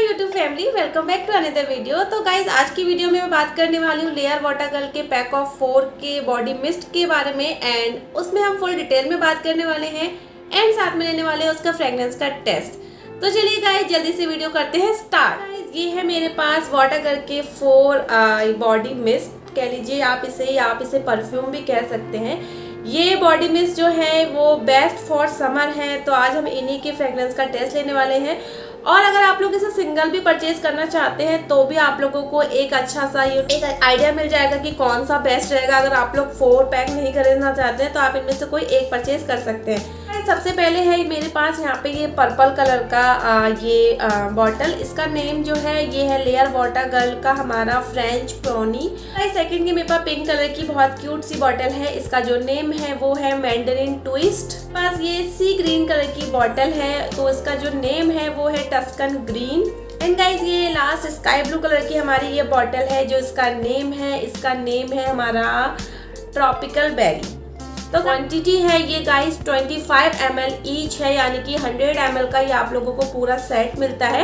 My YouTube family, welcome back to another video. तो guys आज की वीडियो में मैं बात करने वाली हूँ लेयर वाटर गर्ल के पैक ऑफ 4 के बॉडी मिस्ट के बारे में। एंड उसमें हम फुल डिटेल में बात करने वाले हैं एंड साथ में लेने वाले हैं उसका फ्रेग्रेंस का टेस्ट। तो चलिए गाइज जल्दी से वीडियो करते हैं स्टार्ट। ये है मेरे पास वाटर गर्ल के 4 बॉडी मिस्ट, कह लीजिए आप इसे परफ्यूम भी कह सकते हैं। ये बॉडी मिस्ट जो है वो बेस्ट फॉर समर है, तो आज हम इन्हीं के फ्रेग्रेंस का टेस्ट लेने वाले हैं। और अगर आप लोग इसे सिंगल भी परचेज करना चाहते हैं तो भी आप लोगों को एक अच्छा सा एक आइडिया मिल जाएगा कि कौन सा बेस्ट रहेगा। अगर आप लोग 4 पैक नहीं खरीदना चाहते हैं तो आप इनमें से कोई एक परचेज कर सकते हैं। सबसे पहले है मेरे पास यहाँ पे ये पर्पल कलर का बॉटल, इसका नेम जो है ये है लेयर वाटर गर्ल का हमारा फ्रेंच प्योनी। सेकंड की मेरे पास पिंक कलर की बहुत क्यूट सी बॉटल है, इसका जो नेम है वो है मैंडरिन ट्विस्ट। पास ये सी ग्रीन कलर की बॉटल है, तो इसका जो नेम है वो है टस्कन ग्रीन। एंड गाइस ये लास्ट स्काई ब्लू कलर की हमारी ये बॉटल है, जो इसका नेम है हमारा ट्रॉपिकल बेरी। तो क्वांटिटी है ये गाइस 25 ml ईच है, यानी कि 100 ml का ही आप लोगों को पूरा सेट मिलता है।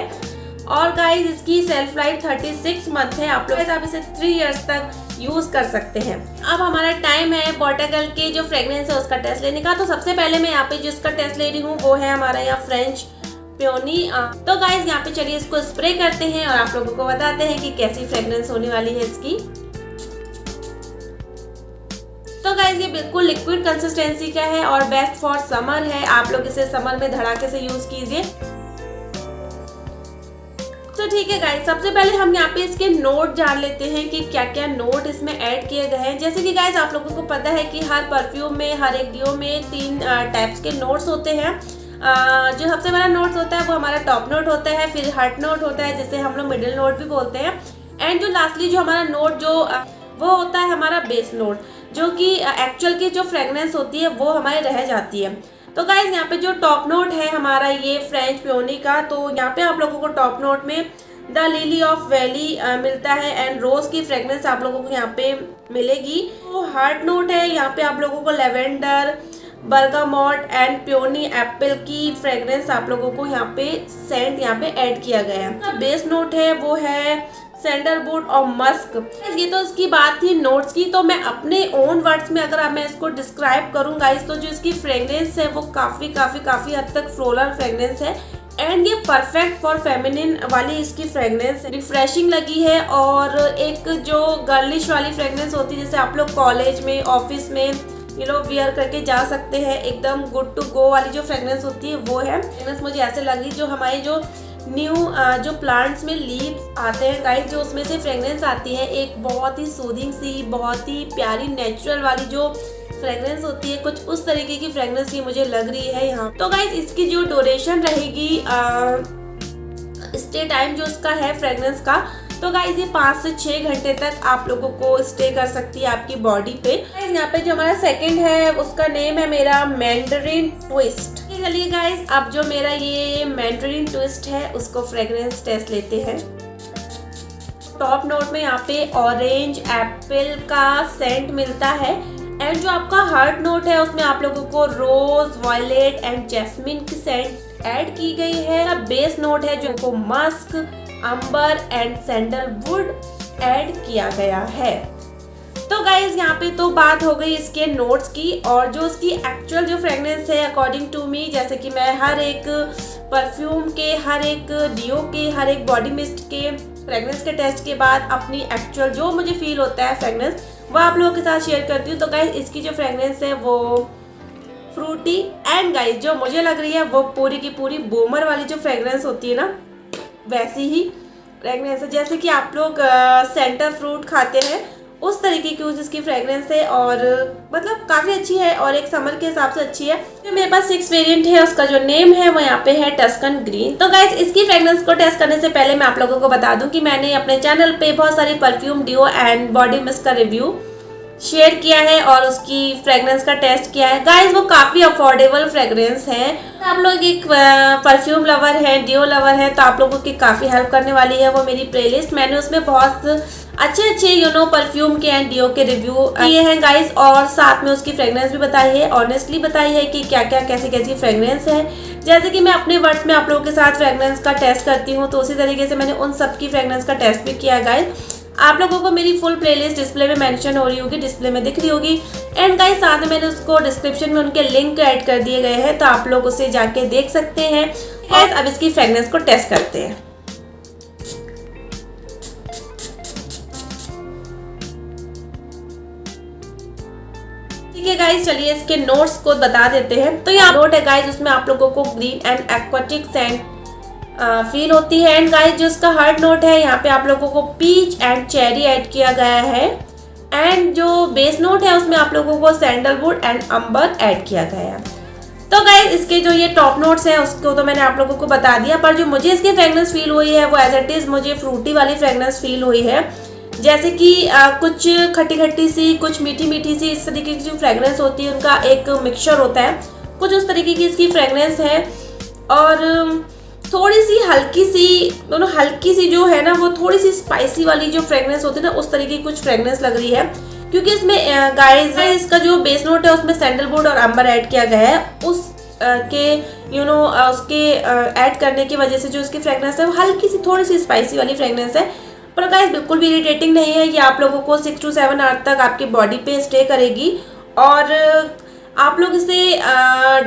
और गाइस इसकी सेल्फ लाइफ 36 मंथ है, आप इसे 3 इयर्स तक यूज कर सकते हैं। अब हमारा टाइम है वाटर गर्ल के जो फ्रेग्रेंस है उसका टेस्ट लेने का। तो सबसे पहले मैं यहाँ पे जिसका टेस्ट ले रही हूँ वो है हमारा यहाँ फ्रेंच प्योनी। तो गाइस यहाँ पे चलिए इसको स्प्रे करते हैं और आप लोगों को बताते हैं कि कैसी फ्रेग्रेंस होने वाली है इसकी। तो गाइस ये बिल्कुल लिक्विड कंसिस्टेंसी का है और बेस्ट फॉर समर है, आप लोग इसे समर में धड़ाके से यूज कीजिए। तो ठीक है गाइस, सबसे पहले हम यहाँ पे इसके नोट जान लेते हैं कि क्या क्या नोट इसमें ऐड किए गए हैं। जैसे कि गाइस आप लोगों को पता है कि हर परफ्यूम में, हर एक डियो में 3 टाइप्स के नोट्स होते हैं। जो सबसे बड़ा नोट होता है वो हमारा टॉप नोट होता है, फिर हर्ट नोट होता है जिसे हम लोग मिडिल नोट भी बोलते हैं, एंड जो लास्टली जो हमारा नोट वो होता है हमारा बेस नोट, जो कि एक्चुअल की जो फ्रेग्रेंस होती है वो हमारे रह जाती है। तो गाइज यहाँ पे जो टॉप नोट है हमारा ये फ्रेंच प्योनी का, तो यहाँ पे आप लोगों को टॉप नोट में द लिली ऑफ वैली मिलता है एंड रोज की फ्रेग्रेंस आप लोगों को यहाँ पे मिलेगी। तो हार्ट नोट है, यहाँ पे आप लोगों को lavender, bergamot and peony Apple की फ्रेग्रेंस आप लोगों को यहाँ पे सेंट यहाँ पे ऐड किया गया है। बेस नोट है वो है सैंडलवुड और मस्क। ये तो इसकी बात थी नोट्स की। तो मैं अपने ओन वर्ड्स में अगर मैं इसको डिस्क्राइब करूँ गाइस, तो जो इसकी फ्रेग्रेंस है वो काफ़ी हद तक फ्लोरल फ्रेग्रेंस है एंड ये परफेक्ट फॉर फेमिनिन वाली इसकी फ्रेग्रेंस रिफ्रेशिंग लगी है। और एक जो गर्लिश वाली फ्रेग्रेंस होती है, जैसे आप लोग कॉलेज में, ऑफिस में वियर करके जा सकते हैं, एकदम गुड टू गो वाली जो फ्रेग्रेंस होती है वो है। फ्रेग्रेंस मुझे ऐसे लगी जो हमारी जो न्यू जो प्लांट्स में लीव्स आते हैं गाइस, जो उसमें से फ्रेग्रेंस आती है, एक बहुत ही सूदिंग सी, बहुत ही प्यारी नेचुरल वाली जो फ्रेग्रेंस होती है, कुछ उस तरीके की फ्रेग्रेंस ये मुझे लग रही है यहाँ। तो गाइस इसकी जो ड्यूरेशन रहेगी, स्टे टाइम जो इसका है फ्रेग्रेंस का, तो गाइस ये 5 से 6 घंटे तक आप लोगों को स्टे कर सकती है आपकी बॉडी पे। यहाँ पे जो हमारा सेकंड है उसका नेम है मेरा मैंडरिन ट्विस्ट। चलिए गाइस अब जो मेरा ये मैंडरिन ट्विस्ट है उसको फ्रेग्रेंस टेस्ट लेते हैं। टॉप नोट में यहाँ पे ऑरेंज एप्पल का सेंट मिलता है एंड जो आपका हार्ट नोट है उसमें आप लोगों को रोज, वायलेट एंड जैस्मिन की सेंट ऐड की गई है। बेस नोट है जो को musk, amber and sandalwood add किया गया है। तो गाइज यहाँ पे तो बात हो गई इसके नोट्स की, और जो उसकी एक्चुअल जो फ्रेग्रेंस है अकॉर्डिंग टू मी, जैसे कि मैं हर एक परफ्यूम के, हर एक डियो के, हर एक बॉडी मिस्ट के फ्रेग्रेंस के टेस्ट के बाद अपनी एक्चुअल जो मुझे फील होता है फ्रेग्रेंस वो आप लोगों के साथ शेयर करती हूँ। तो गाइज इसकी जो फ्रेग्रेंस है वो फ्रूटी एंड गाइज जो मुझे लग रही है वो पूरी की पूरी बूमर वाली जो फ्रेग्रेंस होती है ना, वैसी ही फ्रेग्रेंस है। जैसे कि आप लोग सेंटर फ्रूट खाते हैं उस तरीके की इसकी फ्रेग्रेंस है, और मतलब काफ़ी अच्छी है और एक समर के हिसाब से अच्छी है। तो मेरे पास 6 वेरिएंट है, उसका जो नेम है वो यहाँ पे है टस्कन ग्रीन। तो गाइस इसकी फ्रेग्रेंस को टेस्ट करने से पहले मैं आप लोगों को बता दूं कि मैंने अपने चैनल पे बहुत सारी perfume, deo and body mist का रिव्यू शेयर किया है और उसकी फ्रेग्रेंस का टेस्ट किया है। गाइस वो काफ़ी अफोर्डेबल फ्रेग्रेंस है। आप लोग एक परफ्यूम लवर है, डिओ लवर है, तो आप लोगों की काफ़ी हेल्प करने वाली है वो मेरी प्लेलिस्ट। मैंने उसमें बहुत अच्छे परफ्यूम के एंड डिओ के रिव्यू किए हैं गाइस, और साथ में उसकी फ्रेग्रेंस भी बताई है, ऑनेस्टली बताई है कि क्या क्या कैसी कैसी फ्रेग्रेंस है। जैसे कि मैं अपने वर्ड्स में आप लोगों के साथ फ्रेगनेंस का टेस्ट करती हूँ, तो उसी तरीके से मैंने उन सब की फ्रेगनेंस का टेस्ट भी किया गाइस। आप लोगों को मेरी फुल प्लेलिस्ट डिस्प्ले में मेंशन हो रही होगी, डिस्प्ले में दिख रही होगी। एंड गाइस साथ में मैंने उसको डिस्क्रिप्शन में उनके लिंक ऐड कर दिए गए हैं, तो आप लोग उसे जाके देख सकते हैं। गाइस अब इसकी फ्रेगनेंस को टेस्ट करते हैं। ठीक है गाइस, चलिए इसके नोट्स को बता देते हैं। तो यहाँ नोट है गाइस, उसमें आप लोगों को green and aquatic scent feel होती है। एंड गाइस जो इसका हर्ड नोट है, यहाँ पे आप लोगों को पीच एंड चेरी ऐड किया गया है। एंड जो बेस नोट है उसमें आप लोगों को सैंडलवुड एंड अंबर ऐड किया गया है। तो गाइस इसके जो ये टॉप नोट्स हैं उसको तो मैंने आप लोगों को बता दिया, पर जो मुझे इसकी फ्रेगनेंस फील हुई है वो एज इट इज मुझे फ्रूटी वाली फ्रेगनेंस फील हुई है। जैसे कि कुछ खट्टी खट्टी सी, कुछ मीठी मीठी सी, इस तरीके की जो फ्रेगनेंस होती है उनका एक मिक्सचर होता है, कुछ उस तरीके की इसकी फ्रेगनेंस है। और थोड़ी सी हल्की सी, दोनों हल्की सी जो है ना, वो थोड़ी सी स्पाइसी वाली जो फ्रेगनेंस होती है ना, उस तरीके की कुछ फ्रेगनेंस लग रही है। क्योंकि इसमें गाइस इसका जो बेस नोट है उसमें सैंडलवुड और अंबर ऐड किया गया है, उस के उसके ऐड करने की वजह से जो इसकी फ्रेगनेंस है वो हल्की सी थोड़ी सी स्पाइसी वाली फ्रेगनेंस है। पर गाइस बिल्कुल भी इरिटेटिंग नहीं है, ये आप लोगों को 6 to 7 आवर तक आपकी बॉडी पे स्टे करेगी। और आप लोग इसे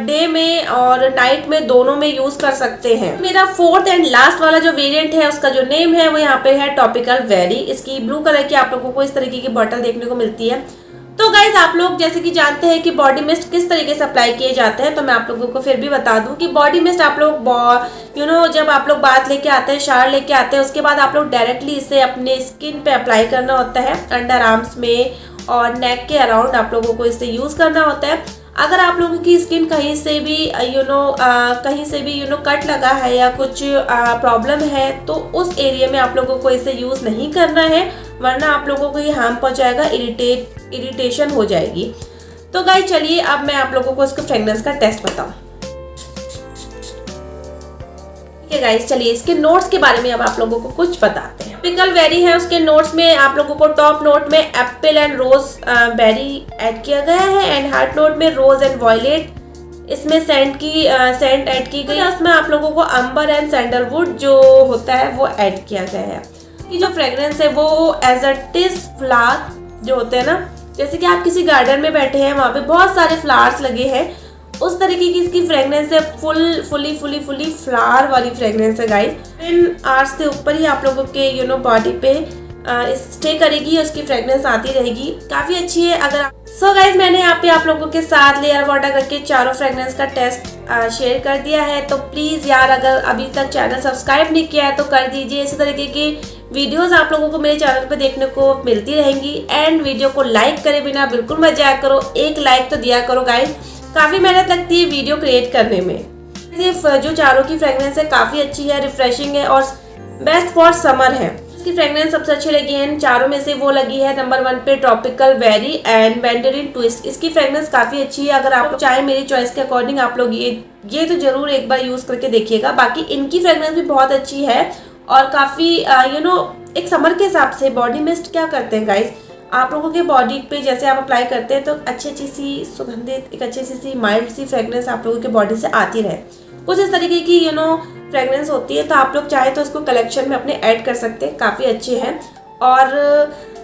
डे में और नाइट में दोनों में यूज कर सकते हैं। मेरा फोर्थ एंड लास्ट वाला जो वेरिएंट है उसका जो नेम है वो यहाँ पे है टॉपिकल वेरी। इसकी ब्लू कलर की आप लोगों को इस तरीके की बॉटल देखने को मिलती है। तो गाइज आप लोग जैसे कि जानते हैं कि बॉडी मिस्ट किस तरीके से अप्लाई किए जाते हैं, तो मैं आप लोगों को फिर भी बता दूं कि बॉडी मिस्ट आप लोग जब आप लोग बाथ लेके आते हैं, शावर लेके आते हैं, उसके बाद आप लोग डायरेक्टली इसे अपने स्किन पे अप्लाई करना होता है, अंडर आर्म्स में और नेक के अराउंड आप लोगों को इसे यूज करना होता है। अगर आप लोगों की स्किन कहीं से भी कट लगा है या कुछ प्रॉब्लम है, तो उस एरिया में आप लोगों को इसे यूज नहीं करना है, वरना आप लोगों को ये हार्म पहुंचाएगा, इरिटेशन हो जाएगी। तो गाइस चलिए अब मैं आप लोगों को इसके फ्रेगनेंस का टेस्ट बताऊं। ठीक है गाइस, चलिए इसके नोट्स के बारे में अब आप लोगों को कुछ बताते हैं। टॉपिकल वेरी है, उसके नोट्स में आप लोगों को टॉप नोट में apple and rose berry add किया गया है। एंड हार्ट नोट में रोज एंड वॉयलेट इसमें सेंट ऐड की गई है। उसमें आप लोगों को अंबर एंड सैंडलवुड जो होता है वो ऐड किया गया है। ये जो फ्रेग्रेंस है वो एज इट इज फ्लावर जो होते हैं ना, जैसे कि आप किसी गार्डन में बैठे हैं, वहाँ पे बहुत सारे फ्लावर्स लगे हैं, उस तरीके की इसकी फ्रेग्रेंस है। फुली फ्लावर वाली फ्रेग्रेंस है गाइस। 10 आवर्स से ऊपर ही आप लोगों के बॉडी पे स्टे करेगी, उसकी फ्रेग्रेंस आती रहेगी, काफ़ी अच्छी है। अगर सो गाइस मैंने यहाँ पे आप लोगों के साथ लेयर वाटर करके चारों फ्रेग्रेंस का टेस्ट शेयर कर दिया है। तो प्लीज़ यार अगर अभी तक चैनल सब्सक्राइब नहीं किया है तो कर दीजिए। इसी तरीके की वीडियोस आप लोगों को मेरे चैनल पे देखने को मिलती रहेंगी। एंड वीडियो को लाइक करे बिना बिल्कुल मत जाया करो, एक लाइक तो दिया करो गाइस, काफ़ी मेहनत लगती है वीडियो क्रिएट करने में। ये जो चारों की फ्रेग्रेंस है काफ़ी अच्छी है, रिफ्रेशिंग है और बेस्ट फॉर समर है। इसकी फ्रेग्रेंस सबसे अच्छी लगी है, इन चारों में से वो लगी है नंबर 1 पे tropical very and Mandarin twist. इसकी फ्रेग्रेंस काफ़ी अच्छी है। अगर आप चाहे मेरी चॉइस के अकॉर्डिंग आप लोग ये तो जरूर एक बार यूज़ करके देखिएगा। बाकी इनकी फ्रेग्रेंस भी बहुत अच्छी है और काफ़ी एक समर के हिसाब से बॉडी मिस्ट क्या करते हैं गाइस, आप लोगों के बॉडी पे जैसे आप अप्लाई करते हैं तो अच्छी सी सुगंधित, एक अच्छी सी माइल्ड सी फ्रेग्रेंस आप लोगों के बॉडी से आती रहे। कुछ इस तरीके की फ्रेग्रेंस होती है, तो आप लोग चाहे तो इसको कलेक्शन में अपने ऐड कर सकते हैं, काफ़ी अच्छे हैं। और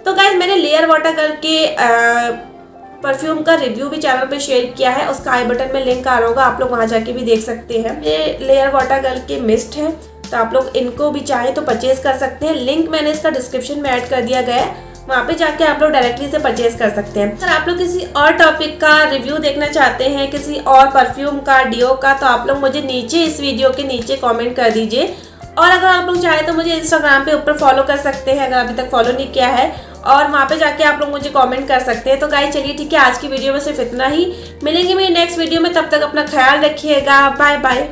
तो गाइस मैंने लेयर वाटर गर्ल के परफ्यूम का रिव्यू भी चैनल पे शेयर किया है, उसका आई बटन में लिंक आ रहा होगा, आप लोग वहाँ जाके भी देख सकते हैं। ये लेयर वाटर गर्ल के मिस्ट है, तो आप लोग इनको भी चाहे तो परचेज कर सकते हैं। लिंक मैंने इसका डिस्क्रिप्शन में ऐड कर दिया गया है, वहाँ पे जाके आप लोग डायरेक्टली से परचेज कर सकते हैं। अगर आप लोग किसी और टॉपिक का रिव्यू देखना चाहते हैं, किसी और परफ्यूम का, डिओ का, तो आप लोग मुझे नीचे इस वीडियो के नीचे कमेंट कर दीजिए। और अगर आप लोग चाहे तो मुझे इंस्टाग्राम पे ऊपर फॉलो कर सकते हैं अगर अभी तक फॉलो नहीं किया है, और वहाँ पे जाके आप लोग मुझे कमेंट कर सकते हैं। तो गाइस चलिए ठीक है, आज की वीडियो में सिर्फ इतना ही। मिलेंगे मेरी नेक्स्ट वीडियो में, तब तक अपना ख्याल रखिएगा। Bye bye.